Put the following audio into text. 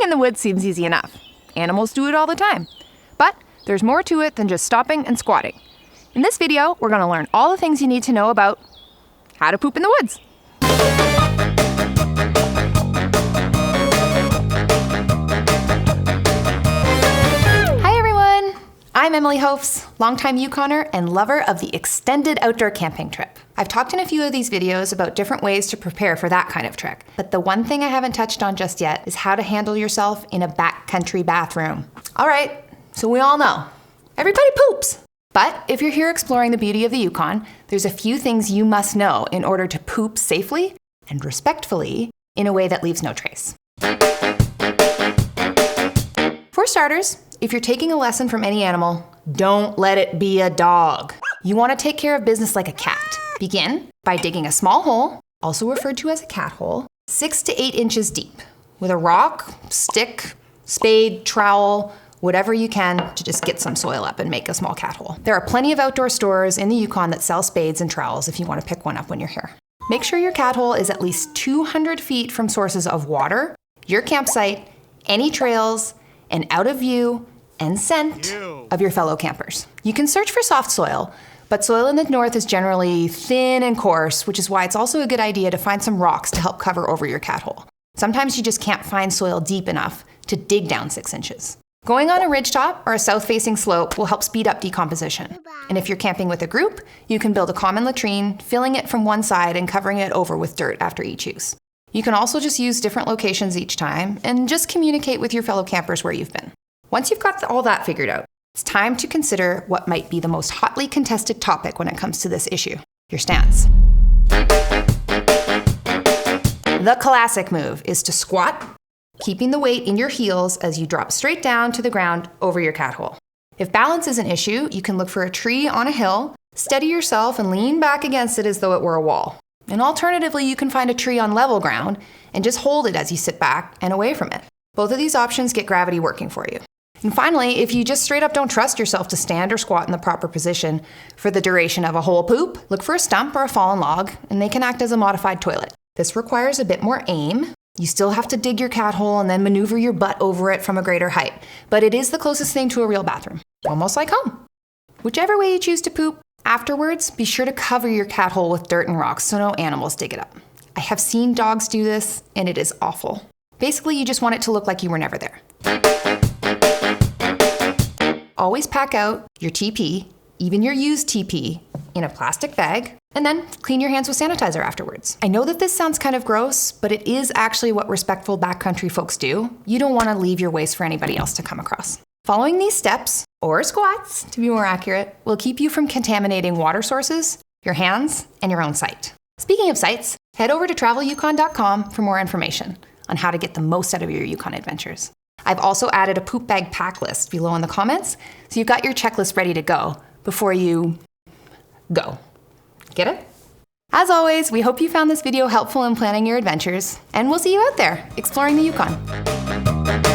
in the woods seems easy enough. Animals do it all the time. But there's more to it than just stopping and squatting. In this video, we're going to learn all the things you need to know about how to poop in the woods. Hi everyone! I'm Emily Hoefs, longtime Yukoner and lover of the extended outdoor camping trip. I've talked in a few of these videos about different ways to prepare for that kind of trek, but the one thing I haven't touched on just yet is how to handle yourself in a backcountry bathroom. All right, so we all know, everybody poops. But if you're here exploring the beauty of the Yukon, there's a few things you must know in order to poop safely and respectfully in a way that leaves no trace. For starters, if you're taking a lesson from any animal, don't let it be a dog. You want to take care of business like a cat. Begin by digging a small hole, also referred to as a cat hole, 6 to 8 inches deep, with a rock, stick, spade, trowel, whatever you can to just get some soil up and make a small cat hole. There are plenty of outdoor stores in the Yukon that sell spades and trowels if you want to pick one up when you're here. Make sure your cat hole is at least 200 feet from sources of water, your campsite, any trails, and out of view and scent of your fellow campers. You can search for soft soil, but soil in the north is generally thin and coarse, which is why it's also a good idea to find some rocks to help cover over your cat hole. Sometimes you just can't find soil deep enough to dig down 6 inches. Going on a ridgetop or a south-facing slope will help speed up decomposition. And if you're camping with a group, you can build a common latrine, filling it from one side and covering it over with dirt after each use. You can also just use different locations each time and just communicate with your fellow campers where you've been. Once you've got all that figured out, it's time to consider what might be the most hotly contested topic when it comes to this issue: your stance. The classic move is to squat, keeping the weight in your heels as you drop straight down to the ground over your cat hole. If balance is an issue, you can look for a tree on a hill, steady yourself and lean back against it as though it were a wall. And alternatively, you can find a tree on level ground and just hold it as you sit back and away from it. Both of these options get gravity working for you. And finally, if you just straight up don't trust yourself to stand or squat in the proper position for the duration of a whole poop, look for a stump or a fallen log, and they can act as a modified toilet. This requires a bit more aim. You still have to dig your cat hole and then maneuver your butt over it from a greater height, but it is the closest thing to a real bathroom, almost like home. Whichever way you choose to poop, afterwards, be sure to cover your cat hole with dirt and rocks so no animals dig it up. I have seen dogs do this, and it is awful. Basically, you just want it to look like you were never there. Always pack out your TP, even your used TP, in a plastic bag, and then clean your hands with sanitizer afterwards. I know that this sounds kind of gross, but it is actually what respectful backcountry folks do. You don't want to leave your waste for anybody else to come across. Following these steps, or squats to be more accurate, will keep you from contaminating water sources, your hands, and your own site. Speaking of sites, head over to travelyukon.com for more information on how to get the most out of your Yukon adventures. I've also added a poop bag pack list below in the comments, so you've got your checklist ready to go before you go. Get it? As always, we hope you found this video helpful in planning your adventures, and we'll see you out there exploring the Yukon.